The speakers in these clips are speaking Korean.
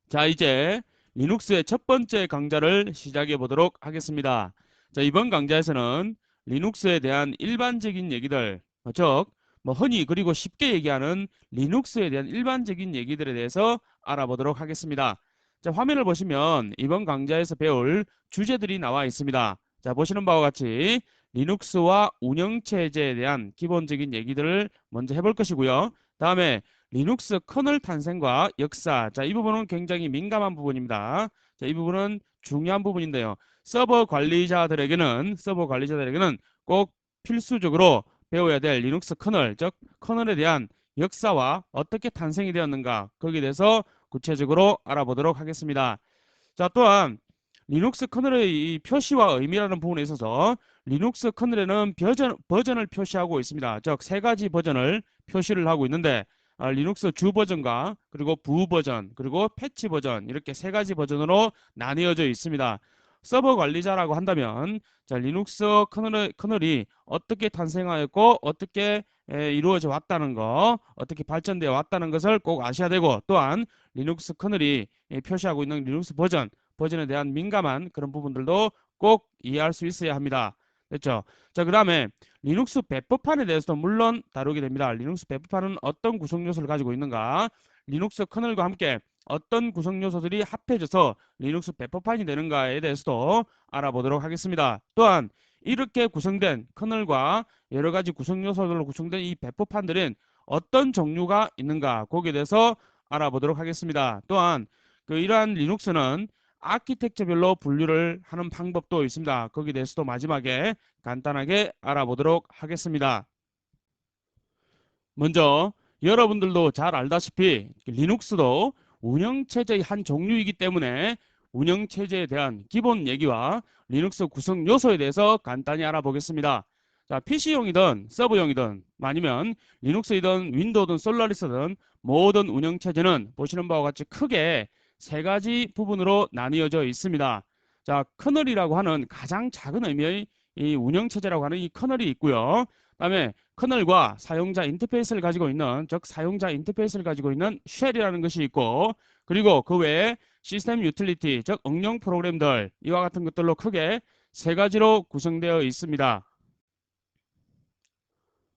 자, 이제 리눅스의 첫 번째 강좌를 시작해 보도록 하겠습니다. 자, 이번 강좌에서는 리눅스에 대한 일반적인 얘기들, 즉, 흔히 그리고 쉽게 얘기하는 리눅스에 대한 일반적인 얘기들에 대해서 알아보도록 하겠습니다. 자, 화면을 보시면 이번 강좌에서 배울 주제들이 나와 있습니다. 자, 보시는 바와 같이 리눅스와 운영체제에 대한 기본적인 얘기들을 먼저 해볼 것이고요. 다음에 리눅스 커널 탄생과 역사. 자, 이 부분은 굉장히 민감한 부분입니다. 자, 이 부분은 중요한 부분인데요. 서버 관리자들에게는 꼭 필수적으로 배워야 될 리눅스 커널, 즉 커널에 대한 역사와 어떻게 탄생이 되었는가, 거기에 대해서 구체적으로 알아보도록 하겠습니다. 자, 또한 리눅스 커널의 이 표시와 의미라는 부분에 있어서 리눅스 커널에는 버전을 표시하고 있습니다. 즉, 세 가지 버전을 표시를 하고 있는데 리눅스 주 버전과 그리고 부 버전 그리고 패치 버전 이렇게 세 가지 버전으로 나뉘어져 있습니다. 서버 관리자라고 한다면 자, 리눅스 커널이 어떻게 탄생하였고 어떻게 이루어져 왔다는 거, 어떻게 발전되어 왔다는 것을 꼭 아셔야 되고, 또한 리눅스 커널이 표시하고 있는 리눅스 버전에 대한 민감한 그런 부분들도 꼭 이해할 수 있어야 합니다. 됐죠? 자, 그 다음에 리눅스 배포판에 대해서도 물론 다루게 됩니다. 리눅스 배포판은 어떤 구성 요소를 가지고 있는가, 리눅스 커널과 함께 어떤 구성 요소들이 합해져서 리눅스 배포판이 되는가에 대해서도 알아보도록 하겠습니다. 또한 이렇게 구성된 커널과 여러 가지 구성 요소들로 구성된 이 배포판들은 어떤 종류가 있는가, 거기에 대해서 알아보도록 하겠습니다. 또한 이러한 리눅스는 아키텍처별로 분류를 하는 방법도 있습니다. 거기에 대해서도 마지막에 간단하게 알아보도록 하겠습니다. 먼저 여러분들도 잘 알다시피 리눅스도 운영체제의 한 종류이기 때문에 운영체제에 대한 기본 얘기와 리눅스 구성 요소에 대해서 간단히 알아보겠습니다. 자, PC용이든 서버용이든 아니면 리눅스이든 윈도우든 솔라리스든 모든 운영체제는 보시는 바와 같이 크게 세 가지 부분으로 나뉘어져 있습니다. 자, 커널이라고 하는 가장 작은 의미의 이 운영체제라고 하는 이 커널이 있고요. 그다음에 커널과 사용자 인터페이스를 가지고 있는, 즉 사용자 인터페이스를 가지고 있는 쉘이라는 것이 있고, 그리고 그 외에 시스템 유틸리티, 즉 응용 프로그램들, 이와 같은 것들로 크게 세 가지로 구성되어 있습니다.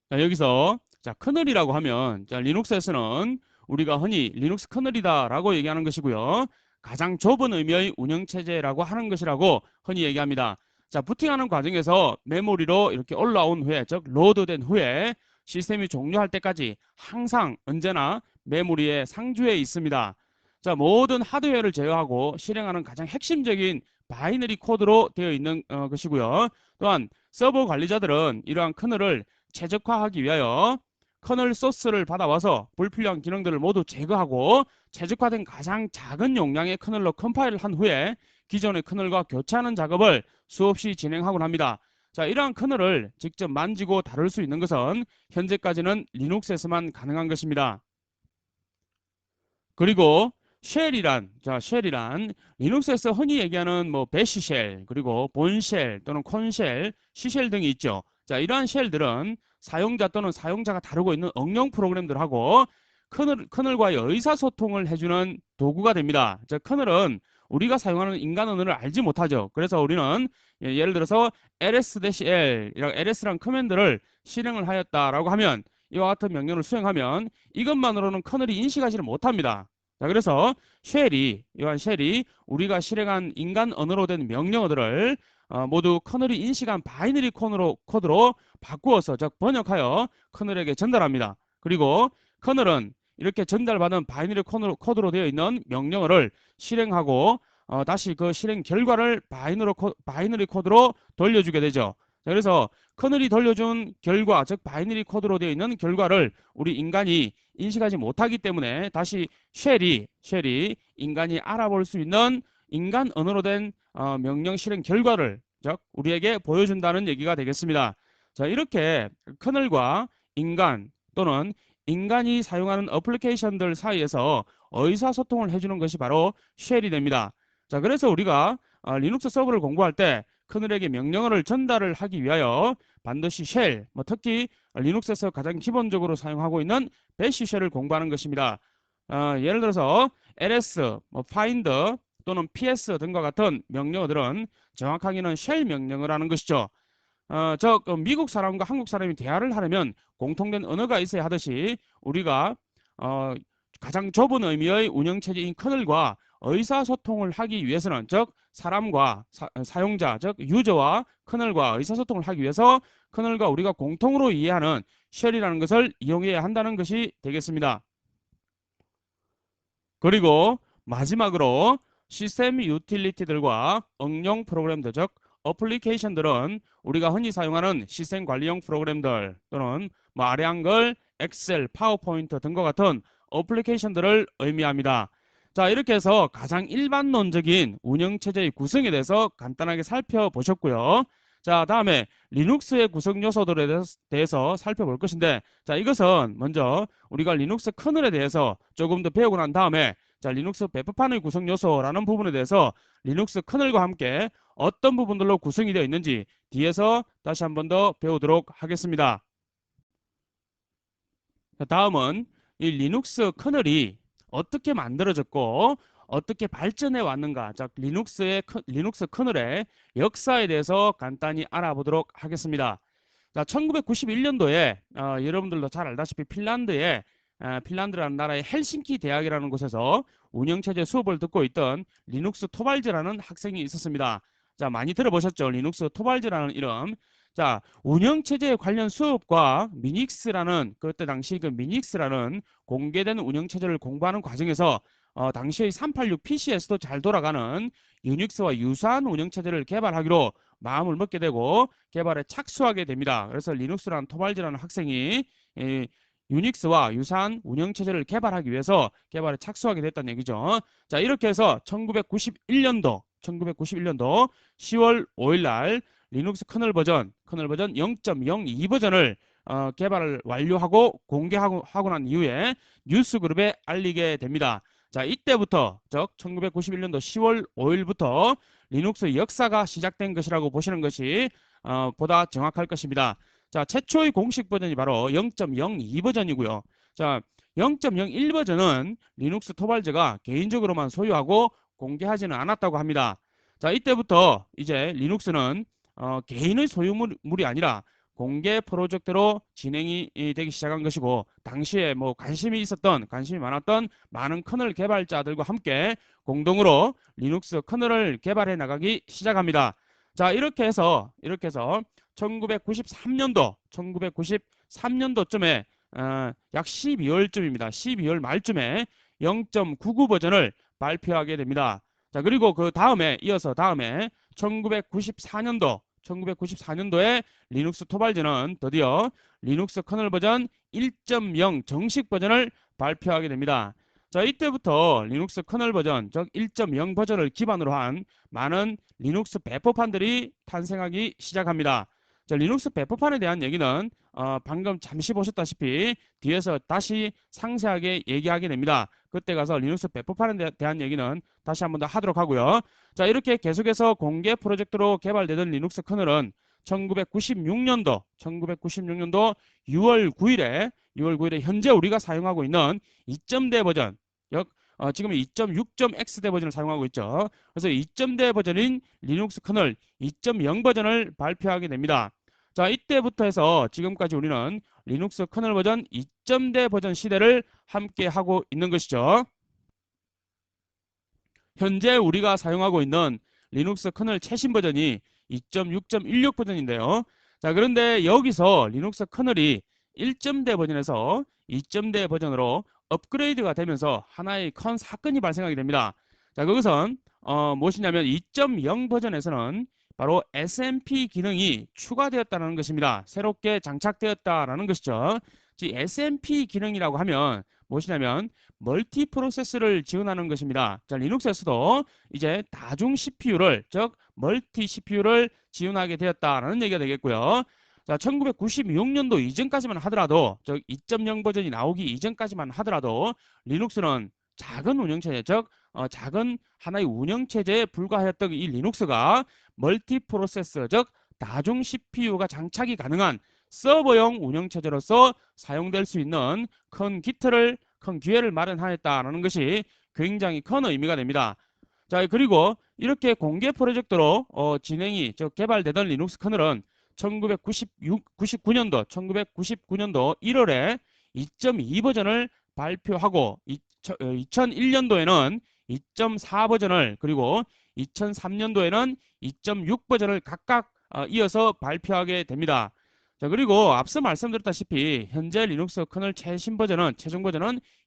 자, 여기서 자, 커널이라고 하면 자, 리눅스에서는 우리가 흔히 리눅스 커널이다라고 얘기하는 것이고요. 가장 좁은 의미의 운영체제라고 하는 것이라고 흔히 얘기합니다. 자, 부팅하는 과정에서 메모리로 이렇게 올라온 후에, 즉 로드된 후에 시스템이 종료할 때까지 항상 언제나 메모리에 상주해 있습니다. 자, 모든 하드웨어를 제어하고 실행하는 가장 핵심적인 바이너리 코드로 되어 있는 것이고요. 또한 서버 관리자들은 이러한 커널을 최적화하기 위하여 커널 소스를 받아와서 불필요한 기능들을 모두 제거하고 최적화된 가장 작은 용량의 커널로 컴파일을 한 후에 기존의 커널과 교체하는 작업을 수없이 진행하곤 합니다. 자, 이러한 커널을 직접 만지고 다룰 수 있는 것은 현재까지는 리눅스에서만 가능한 것입니다. 그리고 쉘이란 리눅스에서 흔히 얘기하는 배시 쉘, 그리고 본쉘 또는 콘쉘, 시쉘 등이 있죠. 자, 이러한 쉘들은 사용자 또는 사용자가 다루고 있는 응용 프로그램들하고 커널과의 의사소통을 해주는 도구가 됩니다. 자, 커널은 우리가 사용하는 인간 언어를 알지 못하죠. 그래서 우리는 예를 들어서 ls-l, ls란 커맨드를 실행을 하였다라고 하면, 이와 같은 명령을 수행하면 이것만으로는 커널이 인식하지를 못합니다. 자, 그래서 이러한 쉘이 우리가 실행한 인간 언어로 된 명령어들을 모두 커널이 인식한 바이너리 코드로 바꾸어서, 즉 번역하여 커널에게 전달합니다. 그리고 커널은 이렇게 전달받은 바이너리 코드로 되어 있는 명령어를 실행하고 다시 그 실행 결과를 바이너리 코드로 돌려주게 되죠. 자, 그래서 커널이 돌려준 결과, 즉 바이너리 코드로 되어 있는 결과를 우리 인간이 인식하지 못하기 때문에 다시 쉘이 인간이 알아볼 수 있는 인간 언어로 된 명령 실행 결과를, 즉 우리에게 보여준다는 얘기가 되겠습니다. 자, 이렇게 커널과 인간 또는 인간이 사용하는 어플리케이션들 사이에서 의사소통을 해주는 것이 바로 쉘이 됩니다. 자, 그래서 우리가 리눅스 서버를 공부할 때 커널에게 명령어를 전달을 하기 위하여 반드시 쉘, 특히 리눅스에서 가장 기본적으로 사용하고 있는 배시 쉘을 공부하는 것입니다. 예를 들어서 ls, 뭐 find 또는 ps 등과 같은 명령어들은 정확하게는 쉘 명령을 하는 것이죠. 미국 사람과 한국 사람이 대화를 하려면 공통된 언어가 있어야 하듯이 우리가 어, 가장 좁은 의미의 운영체제인 커널과 의사소통을 하기 위해서는 즉 사람과 사용자 즉 유저와 커널과 의사소통을 하기 위해서 커널과 우리가 공통으로 이해하는 쉘이라는 것을 이용해야 한다는 것이 되겠습니다. 그리고 마지막으로 시스템 유틸리티들과 응용 프로그램들 즉 어플리케이션들은 우리가 흔히 사용하는 시스템 관리용 프로그램들 또는 뭐 아래 한글, 엑셀, 파워포인트 등과 같은 어플리케이션들을 의미합니다. 자, 이렇게 해서 가장 일반론적인 운영체제의 구성에 대해서 간단하게 살펴보셨고요. 자, 다음에 리눅스의 구성 요소들에 대해서 살펴볼 것인데, 자, 이것은 먼저 우리가 리눅스 커널에 대해서 조금 더 배우고 난 다음에 자, 리눅스 배포판의 구성 요소라는 부분에 대해서 리눅스 커널과 함께 어떤 부분들로 구성이 되어 있는지 뒤에서 다시 한 번 더 배우도록 하겠습니다. 자, 다음은 이 리눅스 커널이 어떻게 만들어졌고 어떻게 발전해 왔는가, 자, 리눅스 커널의 역사에 대해서 간단히 알아보도록 하겠습니다. 자, 1991년도에 여러분들도 잘 알다시피 핀란드라는 나라의 헬싱키 대학이라는 곳에서 운영체제 수업을 듣고 있던 리눅스 토발즈라는 학생이 있었습니다. 자, 많이 들어보셨죠? 리눅스 토발즈라는 이름. 자, 운영체제 관련 수업과 그때 당시 그 미닉스라는 공개된 운영체제를 공부하는 과정에서 당시의 386 PC에서도 잘 돌아가는 유닉스와 유사한 운영체제를 개발하기로 마음을 먹게 되고 개발에 착수하게 됩니다. 그래서 리눅스라는 토발즈라는 학생이 유닉스와 유사한 운영체제를 개발하기 위해서 개발에 착수하게 됐다는 얘기죠. 자, 이렇게 해서 1991년도 10월 5일 날 리눅스 커널 버전 0.02 버전을 개발을 완료하고 공개하고 난 이후에 뉴스그룹에 알리게 됩니다. 자, 이때부터 즉 1991년도 10월 5일부터 리눅스 역사가 시작된 것이라고 보시는 것이 보다 정확할 것입니다. 자, 최초의 공식 버전이 바로 0.02 버전이고요. 자, 0.01 버전은 리눅스 토발즈가 개인적으로만 소유하고 공개하지는 않았다고 합니다. 자, 이때부터 이제 리눅스는 개인의 소유물이 아니라 공개 프로젝트로 진행이 되기 시작한 것이고, 당시에 뭐 관심이 많았던 많은 커널 개발자들과 함께 공동으로 리눅스 커널을 개발해 나가기 시작합니다. 자, 이렇게 해서 1993년도쯤에 약 12월쯤입니다. 12월 말쯤에 0.99 버전을 발표하게 됩니다. 자, 그리고 그 다음에 1994년도에 리눅스 토발즈는 드디어 리눅스 커널 버전 1.0 정식 버전을 발표하게 됩니다. 자, 이때부터 리눅스 커널 버전, 즉 1.0 버전을 기반으로 한 많은 리눅스 배포판들이 탄생하기 시작합니다. 자, 리눅스 배포판에 대한 얘기는 방금 잠시 보셨다시피 뒤에서 다시 상세하게 얘기하게 됩니다. 그때 가서 리눅스 배포판에 대한 얘기는 다시 한 번 더 하도록 하고요. 자, 이렇게 계속해서 공개 프로젝트로 개발되던 리눅스 커널은 1996년도 6월 9일에 현재 우리가 사용하고 있는 2.0대 버전, 지금 2.6.x대 버전을 사용하고 있죠. 그래서 2.0대 버전인 리눅스 커널 2.0 버전을 발표하게 됩니다. 자, 이때부터 해서 지금까지 우리는 리눅스 커널 버전 2.0대 버전 시대를 함께 하고 있는 것이죠. 현재 우리가 사용하고 있는 리눅스 커널 최신 버전이 2.6.16 버전인데요. 자, 그런데 여기서 리눅스 커널이 1.0대 버전에서 2.0대 버전으로 업그레이드가 되면서 하나의 큰 사건이 발생하게 됩니다. 자, 그것은 무엇이냐면 2.0 버전에서는 바로 SMP 기능이 추가되었다는 것입니다. 새롭게 장착되었다라는 것이죠. 즉 SMP 기능이라고 하면 무엇이냐면 멀티 프로세스를 지원하는 것입니다. 자, 리눅스에서도 이제 다중 CPU를 즉 멀티 CPU를 지원하게 되었다라는 얘기가 되겠고요. 자, 1996년도 이전까지만 하더라도 즉 2.0 버전이 나오기 이전까지만 하더라도 리눅스는 작은 운영체제 즉 작은 하나의 운영체제에 불과하였던 이 리눅스가 멀티 프로세서 즉 다중 CPU가 장착이 가능한 서버용 운영체제로서 사용될 수 있는 큰 기회를 마련하였다는 것이 굉장히 큰 의미가 됩니다. 자, 그리고 이렇게 공개 프로젝트로 개발되던 리눅스 커널은 1999년도 1월에 2.2 버전을 발표하고 2001년도에는 2.4 버전을 그리고 2003년도에는 2.6 버전을 각각 이어서 발표하게 됩니다. 자, 그리고 앞서 말씀드렸다시피 현재 리눅스 커널 최종 버전은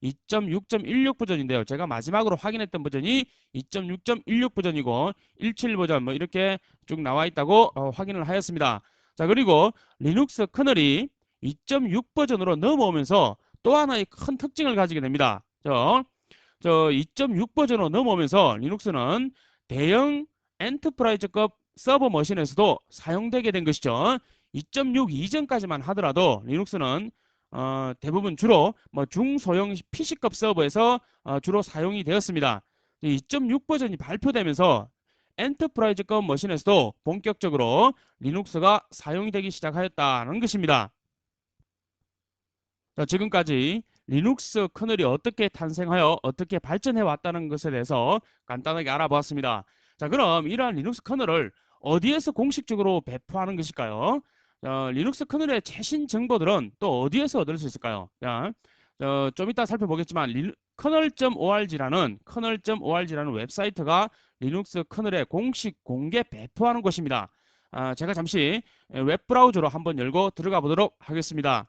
2.6.16 버전인데요. 제가 마지막으로 확인했던 버전이 2.6.16 버전이고 17 버전 뭐 이렇게 쭉 나와 있다고 확인을 하였습니다. 자, 그리고 리눅스 커널이 2.6 버전으로 넘어오면서 또 하나의 큰 특징을 가지게 됩니다. 2.6 버전으로 넘어오면서 리눅스는 대형 엔터프라이즈급 서버 머신에서도 사용되게 된 것이죠. 2.6 이전까지만 하더라도 리눅스는 대부분 주로 뭐 중소형 PC급 서버에서 주로 사용이 되었습니다. 2.6 버전이 발표되면서 엔터프라이즈급 머신에서도 본격적으로 리눅스가 사용이 되기 시작하였다는 것입니다. 자, 지금까지 리눅스 커널이 어떻게 탄생하여 어떻게 발전해 왔다는 것에 대해서 간단하게 알아보았습니다. 자, 그럼 이러한 리눅스 커널을 어디에서 공식적으로 배포하는 것일까요? 리눅스 커널의 최신 정보들은 또 어디에서 얻을 수 있을까요? 자, 좀 이따 살펴보겠지만 kernel.org라는 웹사이트가 리눅스 커널의 공식 공개 배포하는 곳입니다. 제가 잠시 웹브라우저로 한번 열고 들어가 보도록 하겠습니다.